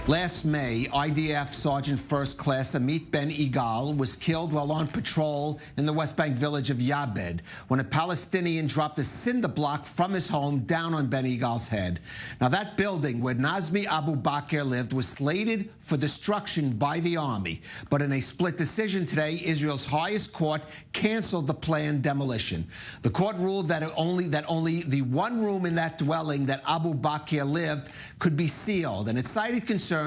Last May, IDF Sergeant First Class Amit Ben Igal was killed while on patrol in the West Bank village of Yabed when a Palestinian dropped a cinder block from his home down on Ben Igal's head. Now, that building where Nazmi Abu Bakr lived was slated for destruction by the army. But in a split decision today, Israel's highest court canceled the planned demolition. The court ruled that only the one room in that dwelling that Abu Bakr lived could be sealed, and it cited concerns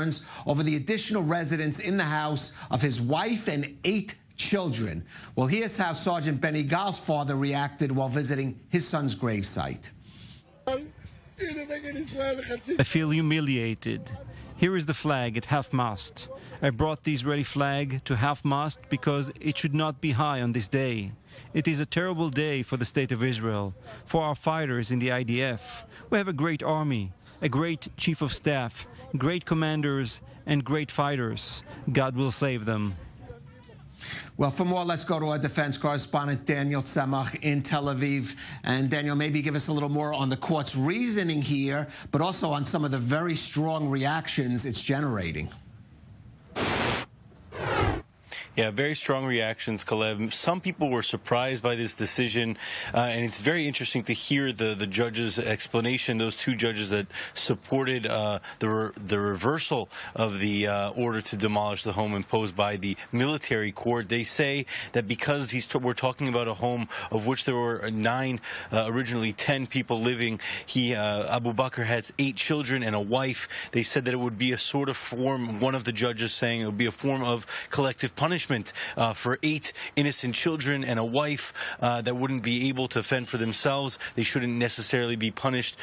over the additional residents in the house of his wife and 8 children. Well, here's how Sergeant Ben Igal's father reacted while visiting his son's gravesite. I feel humiliated. Here is the flag at half-mast. I brought the Israeli flag to half-mast because it should not be high on this day. It is a terrible day for the State of Israel, for our fighters in the IDF. We have a great army, a great chief of staff, great commanders, and great fighters. God will save them. Well, for more, let's go to our defense correspondent, Daniel Tzemach in Tel Aviv. And Daniel, maybe give us a little more on the court's reasoning here, but also on some of the very strong reactions it's generating. Yeah, very strong reactions, Calev. Some people were surprised by this decision, and it's very interesting to hear the judge's explanation. Those 2 judges that supported the reversal of the order to demolish the home imposed by the military court. They say that because we're talking about a home of which there were 9, originally 10 people living, Abu Bakr has 8 children and a wife. They said that it would be a sort of form, one of the judges saying it would be a form of collective punishment for 8 innocent children and a wife that wouldn't be able to fend for themselves. They shouldn't necessarily be punished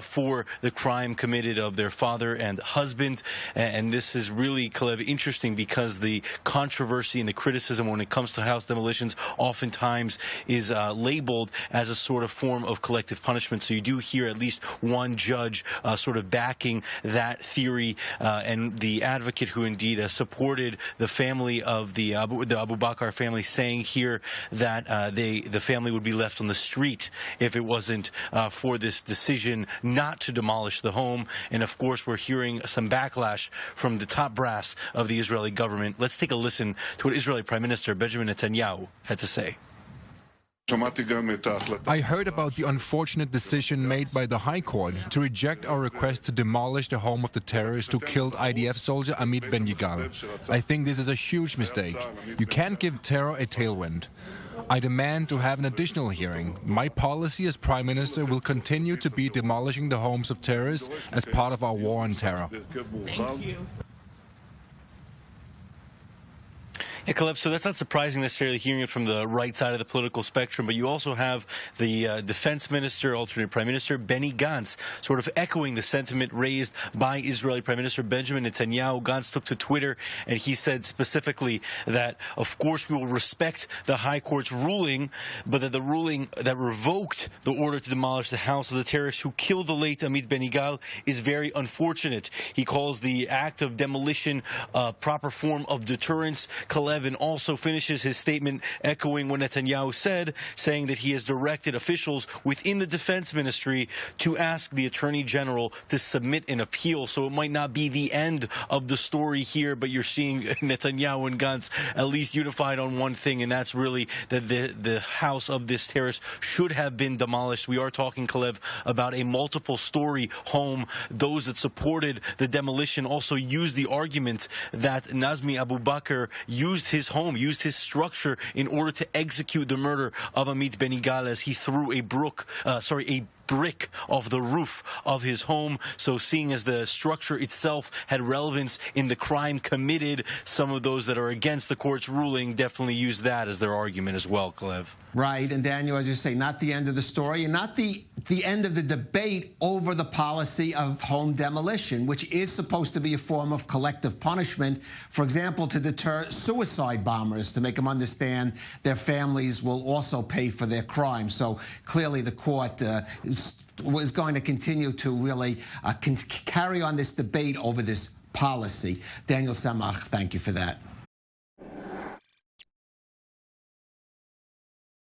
for the crime committed of their father and husband. And this is really, Calev, interesting because the controversy and the criticism when it comes to house demolitions oftentimes is labeled as a sort of form of collective punishment. So you do hear at least one judge sort of backing that theory, and the advocate who indeed supported the family of the Abu Bakr family, saying here that the family would be left on the street if it wasn't for this decision not to demolish the home. And of course, we're hearing some backlash from the top brass of the Israeli government. Let's take a listen to what Israeli Prime Minister Benjamin Netanyahu had to say. I heard about the unfortunate decision made by the High Court to reject our request to demolish the home of the terrorist who killed IDF soldier Amit Ben Igal. I think this is a huge mistake. You can't give terror a tailwind. I demand to have an additional hearing. My policy as Prime Minister will continue to be demolishing the homes of terrorists as part of our war on terror. Thank you. Yeah, Calev, so that's not surprising necessarily hearing it from the right side of the political spectrum, but you also have the defense minister, alternate prime minister, Benny Gantz, sort of echoing the sentiment raised by Israeli Prime Minister Benjamin Netanyahu. Gantz took to Twitter and he said specifically that, of course, we will respect the High Court's ruling, but that the ruling that revoked the order to demolish the house of the terrorist who killed the late Amit Ben Igal is very unfortunate. He calls the act of demolition a proper form of deterrence. Calev also finishes his statement echoing what Netanyahu said, saying that he has directed officials within the defense ministry to ask the Attorney General to submit an appeal. So it might not be the end of the story here, but you're seeing Netanyahu and Gantz at least unified on one thing, and that's really that the house of this terrorist should have been demolished. We are talking, Calev, about a multiple-story home. Those that supported the demolition also used the argument that Nazmi Abu Bakr used his home, used his structure in order to execute the murder of Amit Ben Igal as he threw a brick off the roof of his home. So seeing as the structure itself had relevance in the crime committed, some of those that are against the court's ruling definitely use that as their argument as well, Calev. Right, and Daniel, as you say, not the end of the story and not the end of the debate over the policy of home demolition, which is supposed to be a form of collective punishment, for example, to deter suicide bombers, to make them understand their families will also pay for their crimes. So clearly the court was going to continue to really carry on this debate over this policy. Daniel Tzemach, thank you for that.